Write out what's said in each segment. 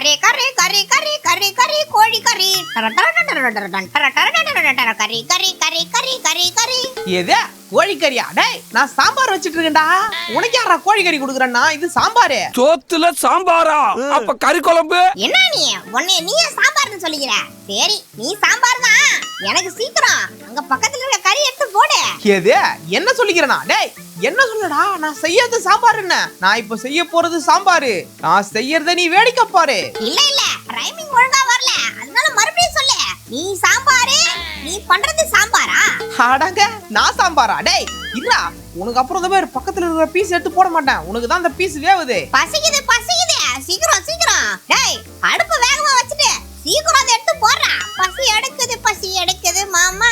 கறி கறி கறி கறி கறி கறி கோழி கறி கறி கறி கறி கறி கறி கறி. எது கோழிக்கறியா? டேய் நான் சாம்பார் வச்சிட்டு இருக்கேன்டா. உனக்கு யாரா கோழிக்கறி குடுக்குறேன்னா? இது சாம்பாரு. சோத்துல சாம்பாரா? அப்ப கறி குழம்பு என்ன நீ உன்னை நீயே சாம்பார்னு சொல்லிக்கிற? சரி நீ சாம்பார் தான், எனக்கு சீக்கிரம் அங்க பக்கத்துல இருக்க கறி எடுத்து போடு. எது என்ன சொல்லிக்கிறேனா? டேய் என்ன சொல்லடா, நான் செய்யறது சாம்பார் என்ன? நான் இப்ப செய்ய போறது சாம்பாரு. நான் செய்யறத நீ வேடிக்கை பாரு. இல்ல இல்ல ரைமிங் ஒழுங்கா வரல, அதனால மறுபடியும் சொல்லு. நீ சாம்பாரு, நீ பண்றது சாம்பாரா? அடங்க நான் சாம்பாரா? டேய் இல்ல, உனக்கு அப்புறம் இந்த மாதிரி பக்கத்துல இருக்கிற பீஸ் எடுத்து போட மாட்டேன். உனக்கு தான் அந்த பீஸ் வேவுது. பசிக்குது பசிக்குது, சீக்கிரம் சீக்கிரம். டேய் அடுப்பு வேகமா வச்சுட்டு சீக்கிரம் அதை எடுத்து போடுறா. பசி எடுக்குது மாமா,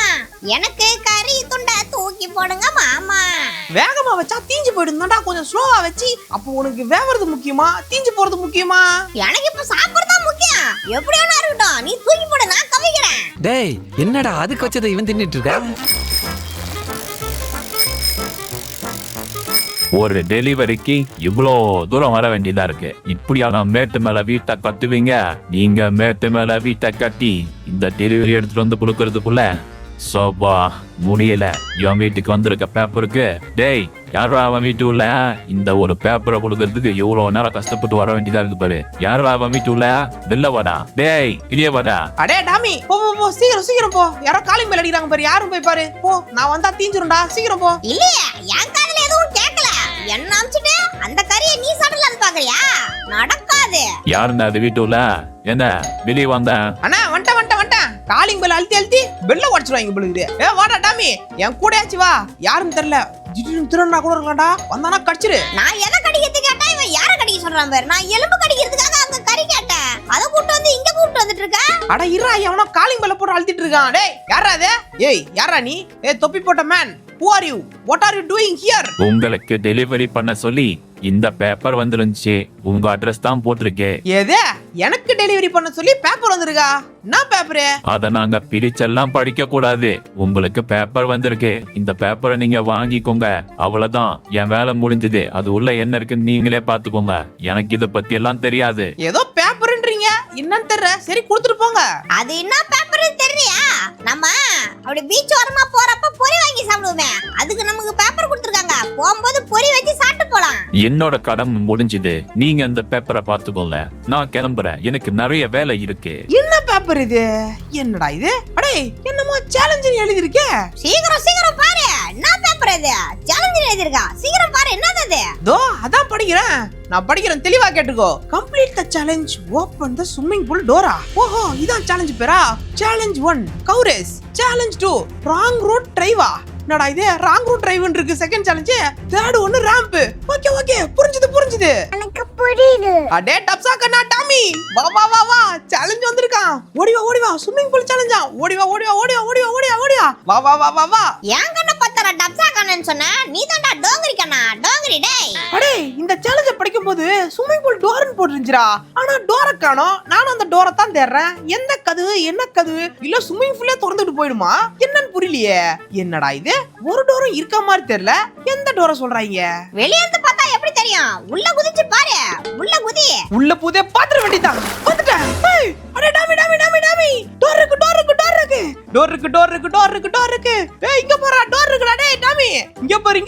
எனக்கு கறி துண்டை தூக்கி போடுங்க மாமா. வேகமா வச்சா தீஞ்சு போயிடும்டா, கொஞ்சம் ஸ்லோவா வச்சு. அப்போ உனக்கு வேவறது முக்கியமா தீஞ்சு போறது முக்கியமா? எனக்கு இப்ப சாப்பிடுறது தான் முக்கியம். எப்படி வேணா இருக்கட்டும், நீ தூக்கி போடு, நான் கவிக்கிறேன். டேய் என்னடா அதுக்கு வச்சதை இவன் தின்னுட்டு இருக்க? ஒரு டெலிவரிக்கு இவ்வளோ தூரம் வர வேண்டியதா இருக்கு. இப்படியா நான் மேட்டு மேல வீட்டை கட்டுவீங்க? நீங்க மேட்டு மேல வீட்டை கட்டி இந்த டெலிவரி எடுத்துட்டு வந்து கொடுக்கறதுக்குள்ள சோபா முடியல. இவன் வீட்டுக்கு வந்திருக்க பேப்பருக்கு டேய் யாரா அவன் வீட்டு உள்ள இந்த ஒரு பேப்பரை கொடுக்கறதுக்கு எவ்வளவு நேரம் கஷ்டப்பட்டு வர வேண்டியதா இருக்கு பாரு. யாரா அவன் வீட்டு உள்ள வெளில வாடா. டேய் இடியே வாடா. அடே டாமி போ போ போ, சீக்கிரம் சீக்கிரம் போ. யாரோ காலிங் பெல் அடிக்கிறாங்க பாரு, யாரும் போய் பாரு போ. நான் வந்தா தீஞ்சிரும்டா, சீக்கிரம் போ. இல்லையே என் காதுல எதுவும் கேட்கல. என்ன அமிச்சிட்டு அந்த கறியை நீ சாப்பிடலான்னு பாக்குறியா? நடக்காது. யாருன்னா அது வீட்டு உள்ள? என்ன வெளியே வந்தேன்? அண்ணா வந்துட்டேன் வந்துட்டேன் வந்துட்டேன். காலிங் பெல் அழுத்தி அழுத்தி பெல்ல உடைச்சிருவாங்க பொழுது. ஏ வாடா டாமி, என் கூடயாச்சு வா. யாருன்னு தெரியல, ஜிட்டு திருநா கூட இருக்கலாம்டா. வந்தானா கடிச்சிரு. நான் எதை கடிக்கிறது கேட்டா இவன் யார கடிக்க சொல்றான் பாரு. நான் எலும்பு கடிக்கிறதுக்காக அங்க கறி கேட்டேன், அதை கூட்டு வந்து இங்க கூட்டு வந்துட்டு இருக்க. அட இருடா, எவனோ காலிங் பெல்ல போட்டு அழுத்திட்டு இருக்கான். டேய் யாரா அது? ஏய் யாரா நீ? ஏய் தொப்பி போட்ட man, who are you? What are you doing here? உங்களுக்கு டெலிவரி பண்ண சொல்லி இந்த பேப்பர் வந்துருந்துச்சு. உங்க அட்ரஸ் தான் போட்டிருக்கு. எது எனக்கு டெலிவரி பண்ண சொல்லி பேப்பர் வந்திருக்கா? என்ன பேப்பரு? அத நாங்க பிரிச்செல்லாம் படிக்க கூடாது. உங்களுக்கு பேப்பர் வந்திருக்கு, இந்த பேப்பரை நீங்க வாங்கிக்கோங்க. அவ்வளவுதான், என் வேலை முடிஞ்சது. அது உள்ள என்ன இருக்குன்னு நீங்களே பாத்துக்கோங்க. எனக்கு இத பத்தி எல்லாம் தெரியாது. ஏதோ பேப்பர்ன்றீங்க, என்னன்னு தெரியல. சரி கொடுத்துட்டு போங்க. அது என்ன பேப்பர் தெரியலையா? நம்ம அப்படி பீச் ஓரமா போறப்ப பொரி வாங்கி சாப்பிடுவோமே, அதுக்கு நமக்கு பேப்பர் கொடுத்துருக்காங்க. போகும்போது பொரி வச்சு சாப்பிட்டு போலாம். என்னோட கடமை முடிஞ்சது. நீங்க இந்த பேப்பரை பாத்துக்கோங்க. நான் கிளம்புறேன், எனக்கு நிறைய வேலை இருக்கு. என்ன பேப்பர் இது? என்னடா இது? அடே என்னமோ சேலஞ்ச் எழுதி இருக்கே. சீக்கிரம் சீக்கிரம் பாரு, என்ன பேப்பர் இது? சேலஞ்ச் எழுதி இருக்கா? சீக்கிரம் பாரு, என்னது இது? தோ அதான் படிக்கிறேன். நான் படிக்கிறேன், தெளிவா கேட்டுக்கோ. Complete the challenge, open the swimming pool Dora. ஓஹோ இதான் சேலஞ்ச் பேரா? சேலஞ்ச் 1 கவுரேஸ், சேலஞ்ச் 2 ராங் ரூட் டிரைவா. என்னடா இது ராங் ரூட் டிரைவ்னு இருக்கு. Second challenge, third one ramp. Okay okay புரிஞ்சுது. எனக்கு புரியுது. அடே டப்ஸா கண்ணா டாமி, வா வா வா வா, சேலஞ்ச் வந்திருக்கான். ஓடி வா ஸ்விம்மிங் பூல் சேலஞ்சா. ஓடி வா வா வா வா வா வா. என் கண்ண பத்தற டப்ஸா கண்ணன்னு சொன்ன நீ தான்டா டோங்கரி கண்ணா. டோங்கரி டேய். அடே இந்த சேலஞ்ச படிக்கும்போது ஸ்விம்மிங் பூல் டோர்னு போட்டுருந்துச்சுடா. ஆனா டோர காணோம். நானும் அந்த டோரை தான் தேடுறேன். எந்த கதவு என்ன கதவு? இல்ல ஸ்விம்மிங் பூல்லே திறந்துட்டு போயிடுமா? என்னன்னு புரியலையே. என்னடா இது, ஒரு டோரும் இருக்க மாதிரி தெரியல. எந்த டோரை சொல்றாங்க? வெளிய இருந்து பார்த்தா எப்படி தெரியும்? உள்ள குதிச்சு பாரு, உள்ள குதி. உள்ள பூதே பாத்திர வேண்டியதான். வந்துட்டேன். அடே டாமி டோர் இருக்கு. ஏய் இங்க பாரு, டோர் இருக்குடா. டேய் டாமி இங்க பாரு.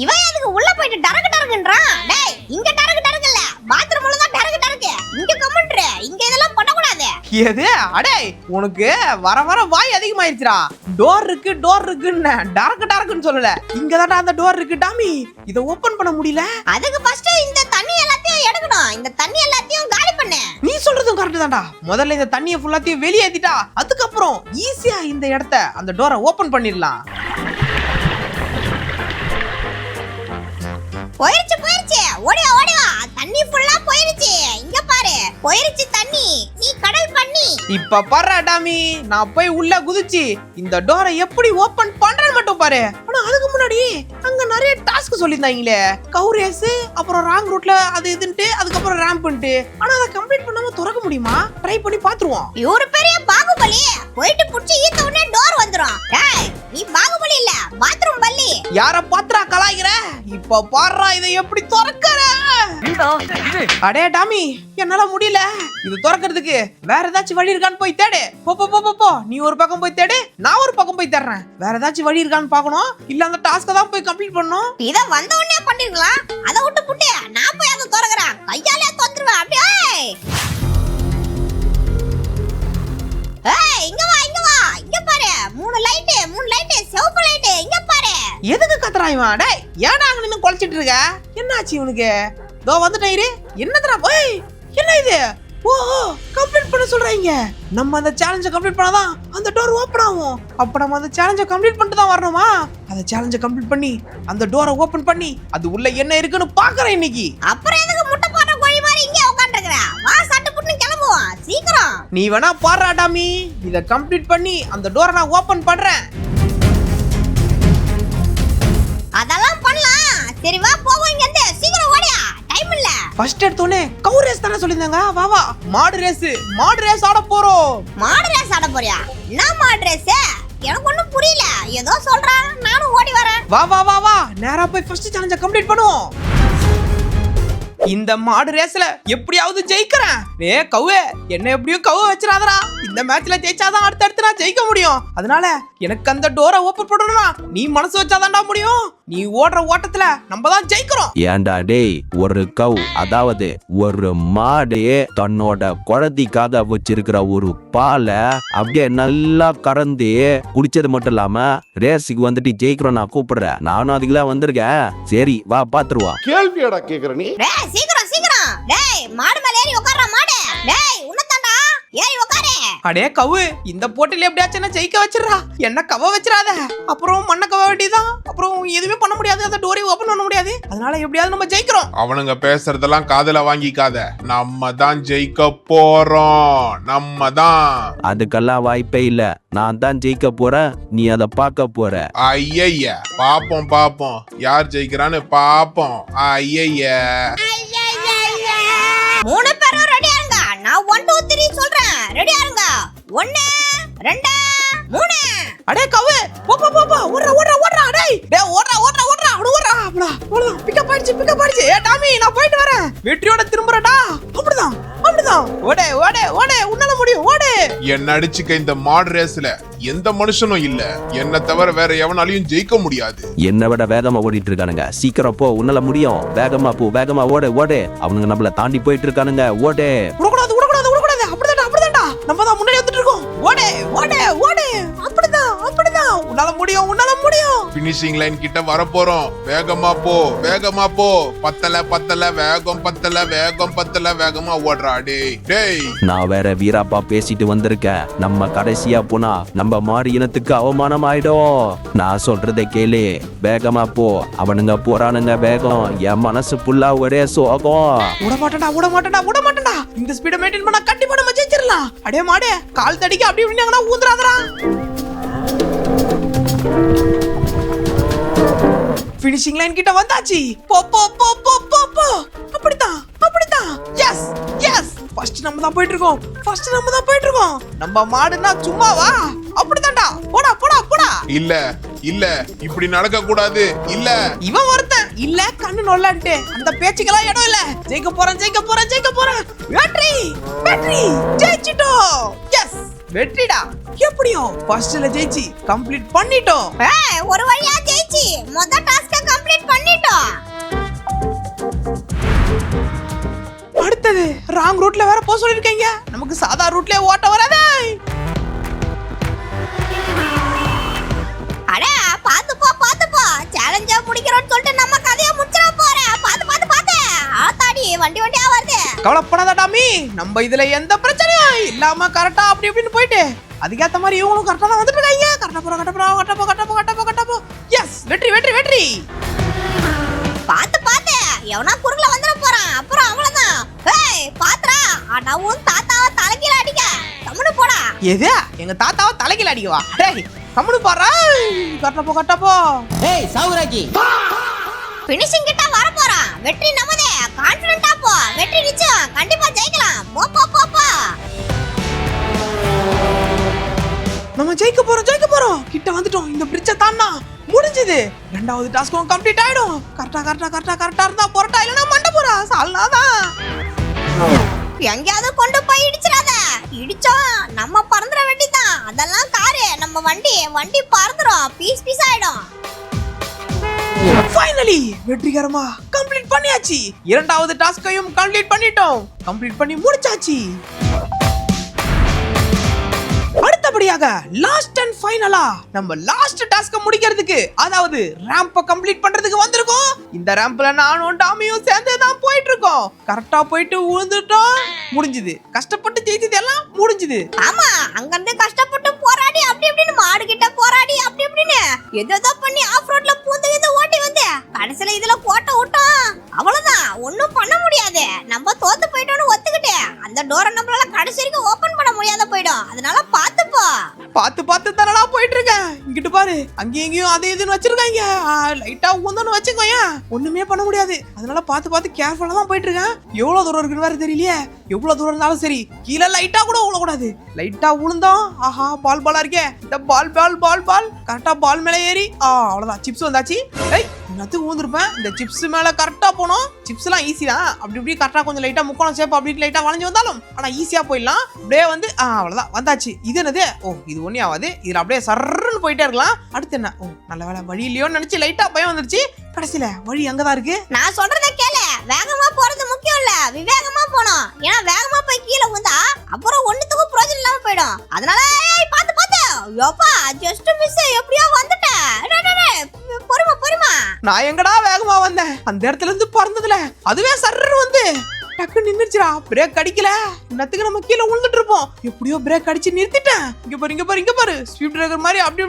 இவன் எதுக்கு உள்ள போயிட்டு டரக்குன்றான்? டேய் இங்க டரக்கு இல்ல, பாத்ரூம் உள்ள தான் டரக்கு. இங்க கமெண்ட்ற, இங்க இதெல்லாம் பண்ண கூடாது. எது? அடே உனக்கு வர வாய் அதிகமாயிருச்சுடா. டோர் இருக்குன்னு டரக்குன்னு சொல்லல. இங்க தான் அந்த டோர் இருக்கு டாமி. இத ஓபன் பண்ண முடியல. அதுக்கு ஃபர்ஸ்ட் இந்த தண்ணி எல்லாத்தையும் எடுக்கணும். இந்த தண்ணி எல்லாத்தையும் காலி பண்ணு. நீ சொல்றதும் கரெக்ட் தான்டா. முதல்ல இந்த தண்ணியை ஃபுல்லாத்தையும் வெளியேத்திட்டா அதுக்கப்புறம் ஈஸியா இந்த இடத்தை அந்த டோரை ஓபன் பண்ணிடலாம். போயிருச்சு. ஓடி வா. தண்ணி ஃபுல்லா போயிருச்சு. இங்க பாரு, போயிருச்சு தண்ணி. நீ கடல் பண்ணி. இப்ப பாரு டாமி, நான் போய் உள்ள குதிச்சு இந்த டோரை எப்படி ஓபன் பண்றேன்னு மட்டும் பாரு. ஆனா அதுக்கு முன்னாடி அங்க நிறைய டாஸ்க் சொல்லிருந்தாங்களே. கவுரேஸ், அப்புறம் ராங் ரூட்ல அது இதுன்ட்டு, அதுக்கப்புறம் ரேம்ப்ன்ட்டு. ஆனா அதை கம்ப்ளீட் பண்ணாம திறக்க முடியுமா? ட்ரை பண்ணி பாத்துருவோம். இவரு பெரிய பாகுபலி. போயிட்டு புடிச்சு ஈத்த உடனே டோர் வந்துரும். டேய் நீ பாகுபலி இல்ல, பாத்ரூம் பல்லி. யார பாத்ரா கலாய்க்கிற? இப்போ பாருடா இதை எப்படி திறக்கற. அடே டாமி என்னால முடியல இது திறக்கிறதுக்கு. வேற ஏதாச்சும் வழி இருக்கான்னு போய் தேடு. போ போ போ போ நீ ஒரு பக்கம் போய் தேடு, நான் ஒரு பக்கம் போய் தேடுறேன். வேற ஏதாச்சும் வழி இருக்கான்னு பார்க்கணும், இல்ல அந்த டாஸ்க தான் போய் கம்ப்ளீட் பண்ணனும். இத வந்த உடனே பண்ணிருக்கலாம். அத விட்டு புட்டு நான் போய் அத திறக்கறேன். கையாலே தொந்துருவேன் அப்படியே. ஏய் இங்க வா இங்க வா. இங்க பாரு. மூணு லைட் சிவப்பு லைட் இங்க பாரு. எதுக்கு கத்துறான் இவன்? டேய் ஏன்டா அங்க நின்னு குளிச்சிட்டு இருக்க? என்னாச்சு இவனுக்கு? தோ வந்துட்டேன் இரு. என்னடா போய் என்ன இது? ஓ கம்ப்ளீட் பண்ண சொல்றாங்க. நம்ம அந்த சேலஞ்சை கம்ப்ளீட் பண்ணாதான் அந்த டோர் ஓபன் ஆகும். அப்ப நம்ம அந்த சேலஞ்சை கம்ப்ளீட் பண்ணிட்டு தான் வரணுமா? அந்த சேலஞ்சை கம்ப்ளீட் பண்ணி அந்த டோரை ஓபன் பண்ணி அது உள்ள என்ன இருக்குன்னு பாக்குறேன் இன்னைக்கு. அப்புறம் எதுக்கு முட்டை போடுற கோழி மாதிரி இங்கே உட்கார்ந்திருக்கற? வா சட்டு புட்டுன்னு கிளம்புவோம் சீக்கிரம். நீ வேணா பாடுறா டாமி. இத கம்ப்ளீட் பண்ணி அந்த டோரை நான் ஓபன் பண்றேன். அதெல்லாம் பண்ணலாம். சரி வா போவோம் இங்க இருந்து. சீக்கிரம் ஓடியா. டைம் இல்ல. ஃபர்ஸ்ட் எடுத்தோனே கவு ரேஸ் தான சொல்லிருந்தாங்க. வா வா மாடு ரேஸ் ஆட போறோம். மாடு ரேஸ் ஆட போறியா? என்ன மாடு ரேஸ்? எனக்கு ஒண்ணும் புரியல. ஏதோ சொல்றான், நானும் ஓடி வரேன். வா வா வா வா நேரா போய் ஃபர்ஸ்ட் சேலஞ்சை கம்ப்ளீட் பண்ணுவோம். இந்த மாடு ரேஸ்ல எப்படியாவது ஜெயிக்கிறேன். கவ்வே என்ன எப்படியும் கவு வச்சிராதடா. இந்த மேட்ச்ல ஜெயிச்சாதான் அடுத்து நான் ஜெயிக்க முடியும். அதனால எனக்கு அந்த டோரை ஓபன் பண்ணணும்னா நீ மனசு வச்சாதான்டா முடியும். நீ ஓடுற ஓட்டத்துல நம்ம தான் ஜெயிக்கிறோம். ஏண்டா டேய், ஒரு கவ் அதாவது ஒரு மாடு தன்னோட குழந்தைக்காக வச்சிருக்கிற ஒரு பாலை அப்படியே நல்லா கறந்து குடிச்சது மட்டும் இல்லாம ரேஸுக்கு வந்துட்டு ஜெயிக்கிறோம் நான் கூப்பிடுறேன். நானும் அதுக்கெல்லாம் வந்திருக்கேன். சரி வா பாத்துருவா. கேள்வியடா கேக்குற நீ? டேய் சீக்கிரம் சீக்கிரம். டேய் மாடு மேல ஏறி உட்கார்றா மாடு. டேய் உன்னதாண்டா ஏறி உட்காரு. அடே கவு இந்த போட்டில எப்படியாச்சும் என்ன ஜெயிக்க வச்சிரா. என்ன கவ வச்சிராத. அப்புறம் மண்ண கவ வேண்டியதான். அப்புறம் எதுவுமே பண்ண முடியாது. அந்த டோரை ஓபன் பண்ண முடியாது. அதனால எப்படியாவது நம்ம ஜெயிக்கிறோம். அவனுங்க பேசுறதெல்லாம் காதுல வாங்கிக்காத. நம்ம தான் ஜெயிக்க போறோம். நம்ம தான். அதுக்கெல்லாம் வாய்ப்பே இல்ல. நான் தான் ஜெயிக்க போறேன். நீ அதை பார்க்க போற. ஐயய்ய பாப்போம் யார் ஜெயிக்கிறான்னு பாப்போம். ஐயய்ய மூணு பேரும் ரெடியா இருங்க. நான் 1 2 3 சொல்றேன். ரெடியா இருங்க. 1 2 3. அடே கவு போ போ போ போ ஓடுறா டேய் டேய் ஓடுறா அவ்வளவுதான் பிக்கப் ஆயிடுச்சு. ஏ டாமி நான் போயிட்டு வரேன். வெற்றியோட திரும்பறடா. அப்படிதான் ஓடே உன்னால முடியும். ஓடு. என்ன அடிச்சுக்க. இந்த மாடு ரேஸ்ல எந்த மனுஷனும் இல்ல. என்ன தவிர வேற எவனாலையும் ஜெயிக்க முடியாது. என்னை விட வேகமா ஓடிட்டு இருக்கானுங்க. சீக்கிரம் போ, உன்னால முடியும். வேகமா போ, வேகமா ஓடு. அவனுங்க நம்மள தாண்டி போயிட்டு இருக்கானுங்க. ஓடு. விடக்கூடாது. அப்படிதான்டா நம்ம தான் முன்னாடி வந்துட்டு இருக்கோம். ஓடு. அப்படிதான் உன்னால முடியும். பினிஷிங் லைன் கிட்ட வர போறோம். வேகமா போ. பத்தல வேகமா ஓடுறா. டேய் நான் வேற வீராப்பா பேசிட்டு வந்திருக்கேன். நம்ம கடைசியா போனா நம்ம மாடு இனத்துக்கு அவமானம் ஆயிடும். நான் சொல்றதை கேளு. வேகமா போ. அவனுங்க போறானுங்க வேகம். என் மனசு ஃபுல்லா ஒரே சோகம். விட மாட்டேன்டா. இந்த ஸ்பீட மெயின்டைன் பண்ணா கண்டிப்பா நம்ம ஜெயிச்சிரலாம். அடே மாடு கால் தடிக்க அப்படி இப்படினாங்கனா ஊதுறாதடா. ஃபினிஷிங் லைன் கிட்ட வந்தாச்சு. போ. அப்படிதான். எஸ். ஃபர்ஸ்ட் நம்ம தான் போயிட்டு இருக்கோம். நம்ம மாடுனா சும்மாவா? அப்படிதான்டா. போடா. இல்ல இப்படி நடக்க கூடாது. இல்ல இவன் ஒருத்தன் இல்ல கண்ணு நொல்லான்ட்டு அந்த பேச்சுக்கெல்லாம் இடம் இல்ல. ஜெயிக்க போறேன். வெற்றி ஜெயிச்சிட்டோம். எஸ் வெற்றிடா. எப்படியோ ஃபர்ஸ்ட்ல ஜெயிச்சி கம்ப்ளீட் பண்ணிட்டோம். ஒரு வழியா ஜெயிச்சி மொத டாஸ்க கம்ப்ளீட் பண்ணிட்டோம். அடுத்தது ராங் ரூட்ல வேற போக சொல்லிருக்கீங்க. நமக்கு சாதா ரூட்லயே ஓட்ட வராதே. அட பாத்து போ. சேலஞ்ச முடிக்கிறோம்னு சொல்லிட்டு நம்ம கதைய முடிச்சிர போறேன். பாத்து. ஆத்தாடி வண்டியா வருது. கவலைப்படாத டாமி. நம்ம இதுல எந்த பிரச்சனையும் இல்லாம கரெக்டா அப்படி இப்படின்னு போயிட்டு அதுக்கேத்த மாதிரி இவங்களும் கரெக்டா தான் வந்துட்டு இருக்காங்க. கரெக்டா போ. எஸ் வெற்றி. பாத்து எவனா குறுக்குல வந்துட போறான். அப்புறம் அவ்வளவுதான். பாத்துறா. நான் உன் தாத்தாவை தலைகீழ அடிக்க. கம்முனு போடா. எது எங்க தாத்தாவை தலைகீழ அடிக்கவா? டேய் கம்முனு போறா. கரெக்டா போ. ஏய் சாவுராக்கி ஃபினிஷிங் கிட்ட வர போறான். வெற்றி நமதே. கான்ஃபிடென்ட்டா போ. வெற்றி நிச்சயம். கண்டிப்பா ஜெயிக்கலாம். போ. நம்ம ஜெயிக்க போறோம். கிட்ட வந்துட்டோம். இந்த பிரிட்ஜை தாண்டா முடிஞ்சு முடிஞ்சது. ரெண்டாவது டாஸ்க்கும் கம்ப்ளீட் ஆயிடும். கரெக்டா இருந்தா பொரட்டா இல்லனா மண்ட போறா சால்னாதான். எங்கயாவது கொண்டு போய் இடிச்சிடாத. இடிச்சோம் நம்ம பறந்துட வேண்டியதான். அதெல்லாம் காரு நம்ம வண்டி பறந்துடும், பீஸ் பீஸ் ஆயிடும். ஃபைனலி வெற்றிகரமா கம்ப்ளீட் பண்ணியாச்சு. இரண்டாவது டாஸ்கையும் கம்ப்ளீட் பண்ணிட்டோம். கம்ப்ளீட் பண்ணி முடிச்சாச்சு. அடுத்தபடியாக லாஸ்ட் அண்ட் ஃபைனலா நம்ம லாஸ்ட் டாஸ்க முடிக்கிறதுக்கு, அதாவது ரேம்ப கம்ப்ளீட் பண்றதுக்கு வந்திருக்கோம். இந்த ரேம்ப்ல நானும் டாமியும் சேர்ந்து தான் போயிட்டு இருக்கோம். கரெக்டா போயிட்டு விழுந்துட்டோம். முடிஞ்சது. கஷ்டப்பட்டு ஜெயிச்சது எல்லாம் முடிஞ்சது. ஆமா, அங்க இருந்து கஷ்டப்பட்டு போராடி அப்படி இப்படின்னு மாடு கிட்ட போராடி அப்படி இப்படின்னு ஏதோ பண்ணி ஆஃப் ரோட்ல பூந்து ஓட்டி வந்து கடைசியில இதுல போட்ட விட்டோம். அவ்வளவுதான், ஒண்ணும் பண்ண முடியாது. நம்ம தோத்து போயிட்டோம்னு ஒத்துக்கிட்டு அந்த டோரை நம்மளால கடைசி வரைக்கும் ஓபன் பண்ண முடியாத போயிடும். அதனால பாத்துப்போ. பார்த்து தரடா போயிட்டு இருக்கேன். இங்கிட்டு பாரு, அங்கேயும் இங்கேயும் அதே இதுன்னு வச்சிருக்காங்க. லைட்டா ஊந்தன்னு வச்சுக்கோங்க, ஒண்ணுமே பண்ண முடியாது. அதனால பார்த்து கேர்ஃபுல்லா தான் போயிட்டு இருக்கேன். எவ்வளவு தூரம் இருக்குன்னு வேற தெரியலையே. எவ்வளவு தூரம் இருந்தாலும் சரி, கீழே லைட்டா கூட விழக்கூடாது. லைட்டா விழுந்தோம், ஆஹா பாலா இருக்கே. இந்த பால் கரெக்டா பால் மேல ஏறி அவ்வளவுதான், சிப்ஸ் வந்தாச்சு. இன்னத்துக்கு ஊந்திருப்பேன். இந்த சிப்ஸ் மேல கரெக்டா போனோம். சிப்ஸ் எல்லாம் ஈஸி தான். அப்படி இப்படி கரெக்டா கொஞ்சம் லைட்டா முக்கோணம் சேப் அப்படி லைட்டா வளைஞ்சு வந்தாலும் ஆனா ஈஸியா போயிடலாம். அப்படியே வந்து அவ்வளவுதான் வந்தாச்சு. இது என்னது? இது ஒண்ணே ஆகாது. இதுல அப்படியே சர்ன்னு போயிட்டே இருக்கலாம். அடுத்து என்ன? நல்ல வேலை வழி இல்லையோன்னு நினைச்சு லைட்டா பயம் வந்துருச்சு. கடைசியில வழி அங்கதான் இருக்கு. நான் சொல்றத கேளு. வேகமா போறது முக்கியம் இல்ல, விவேகமா போணும். ஏன்னா வேகமா போய் கீழே வந்தா அப்புறம் ஒண்ணுத்துக்கும் பிரயோஜனம் இல்லாம போயிடும். அதனால பாத்து யோப்பா ஜஸ்ட் மிஸ், எப்படியோ வந்துட்டேன். பொறுமா. நான் எங்கடா வேகமா வந்தேன்? அந்த இடத்துல இருந்து பறந்ததுல அதுவே சர்ன்னு வந்து டக்கு நின்னுச்சுடா. பிரேக் அடிக்கல. இன்னத்துக்கு நம்ம கீழே விழுந்துட்டு இருப்போம். எப்படியோ பிரேக் அடிச்சு நிறுத்திட்டேன். இங்க பாரு ஸ்பீட் பிரேக்கர் மாதிரி அப்படி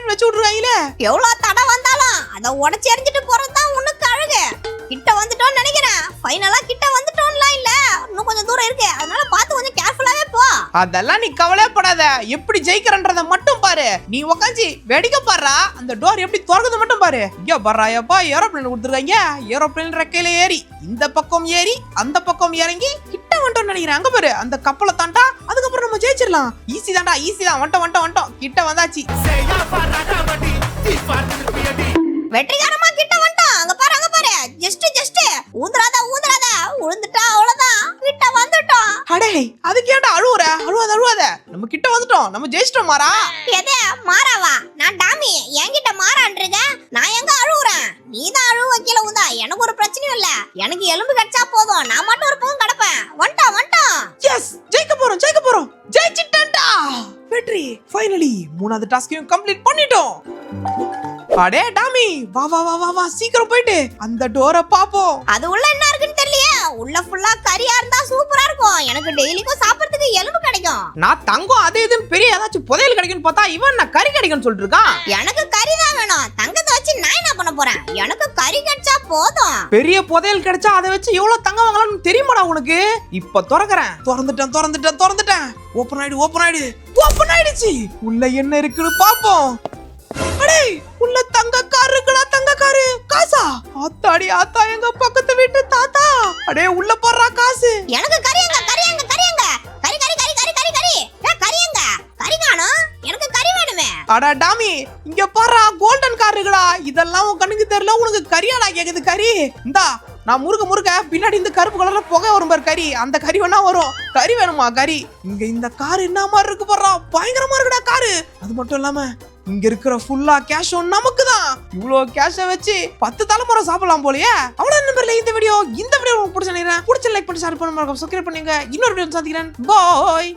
வச்சு விட்டுருவாங்களே. எவ்வளவு தடை வந்தாலும் அதை உடைச்சு எரிஞ்சிட்டு போறதுதான் உனக்கு அழகு. கிட்ட வந்துட்டோம்னு நினைக்கிறேன். ஃபைனலா கிட்ட வந்துட்டோம்லாம் இல்ல, இன்னும் கொஞ்சம் தூரம் இருக்கு. அதனால பார்த்து கொஞ்சம் கேர்ஃபுல்லாவே போ. அதெல்லாம் நீ கவலைப்படாத. எப்படி ஜெயிக்கிறன்றத மட்டும் பாரு. நீ உட்காந்து வேடிக்கை பாருடா. அந்த டோர் எப்படி திறக்குது மட்டும் பாரு. இங்க பாருப்பா, ஏரோப்ளேன் கொடுத்துருக்காங்க. ஏரோப்ளேன் ரெக்கையில ஏறி இந்த பக்கம் ஏறி அந்த பக்கம் இறங்கி கிட்ட வந்துட்டோம்னு நினைக்கிறேன். அங்க பாரு, அந்த கப்பலை தாண்டா. அதுக்கப்புறம் நம்ம ஜெயிச்சிடலாம். ஈஸி தான்டா, ஈஸி தான். வந்துட்டோம் கிட்ட வந்தாச்சு. வெற்றிகரமா கிட்ட வந்துட்டோம். அங்க பாரு ஜஸ்ட் ஊதுறாத விழுந்துட்டா அவ்வளவுதான். கிட்ட வந்துட்டோம். அடே அதுக்கு ஏன்டா அழுவாத. நம்ம கிட்ட வந்துட்டோம். நம்ம ஜெயிச்சிட்டோம். மாறா எதே மாறாவா? நான் டாமி, என்கிட்ட மாறான்றீங்க. நான் எங்க அழுவுறேன்? நீதான் அழுவ கீழே ஊதா. எனக்கு ஒரு பிரச்சனையும் இல்ல. எனக்கு எலும்பு கடிச்சா போதும். நான் மட்டும் ஒரு பக்கம் கிடப்பேன். வந்துட்டோம். எஸ், ஜெயிக்க போறோம். ஜெயிச்சிட்டேன்டா. வெற்றி. ஃபைனலி மூணாவது டாஸ்கையும் கம்ப்ளீட் பண்ணிட்டோம். அடே டாமி, வா சீக்கிரம் போயிட்டு அந்த டோரை பாப்போம். அது உள்ள என்ன இருக்குன்னு தெரியலையே. உள்ள ஃபுல்லா கறியா இருந்தா சூப்பரா இருக்கும். எனக்கு டெய்லிக்கும் சாப்பிடுறதுக்கு எலும்பு கிடைக்கும். நான் தங்கம் அது இதுன்னு பெரிய ஏதாச்சும் புதையல் கிடைக்கும்னு பார்த்தா இவன் நான் கறி கிடைக்கும்னு சொல்லிட்டு இருக்கான். எனக்கு கறி தான் வேணும். தங்கத்தை வச்சு நான் என்ன பண்ண போறேன்? எனக்கு கறி கிடைச்சா போதும். பெரிய புதையல் கிடைச்சா அதை வச்சு எவ்வளவு தங்கம் வாங்கலாம்னு தெரியுமாடா உனக்கு? இப்ப திறக்கிறேன். திறந்துட்டேன். ஓபன் ஆயிடுச்சு. உள்ள என்ன இருக்குன்னு பாப்போம். அடே, உள்ள தங்க கார் இருக்குடா. தங்க காரு. காசா? ஆத்தா எங்க பக்கத்து வீட்டு தாத்தா. அடே உள்ள போறா காசு. எனக்கு கறி எங்க? கறி காணோம். எனக்கு கறி வேணுமே. அடா டாமி, இங்க பாறா கோல்டன் கார் இருக்குடா. இதெல்லாம் உன் கண்ணுக்கு தெரியல. உனக்கு கறியாடா கேக்குது? கறி இந்தா. நான் முறுக்க பின்னாடி இந்த கருப்பு கலர்ல புகை வரும் பாரு கறி. அந்த கறி வேணா வரும். கறி வேணுமா? கறி. இங்க இந்த கார் என்ன மாதிரி இருக்கு பாறா. பயங்கரமா இருக்குடா காரு. அது மட்டும் இல்லாம இங்க இருக்கிற ஃபுல்லா கேஷும் நமக்கு தான். இவ்வளவு கேஷை வச்சு 10 தலைமுறை சாப்பிடலாம் போலயே. அவ்வளவு நம்பர்ல இந்த வீடியோ உங்களுக்கு பிடிச்ச லைக் பண்ணி ஷேர் பண்ணுங்க, சப்ஸ்கிரைப் பண்ணுங்க. இன்னொரு வீடியோ சந்திக்கிறேன். பாய்.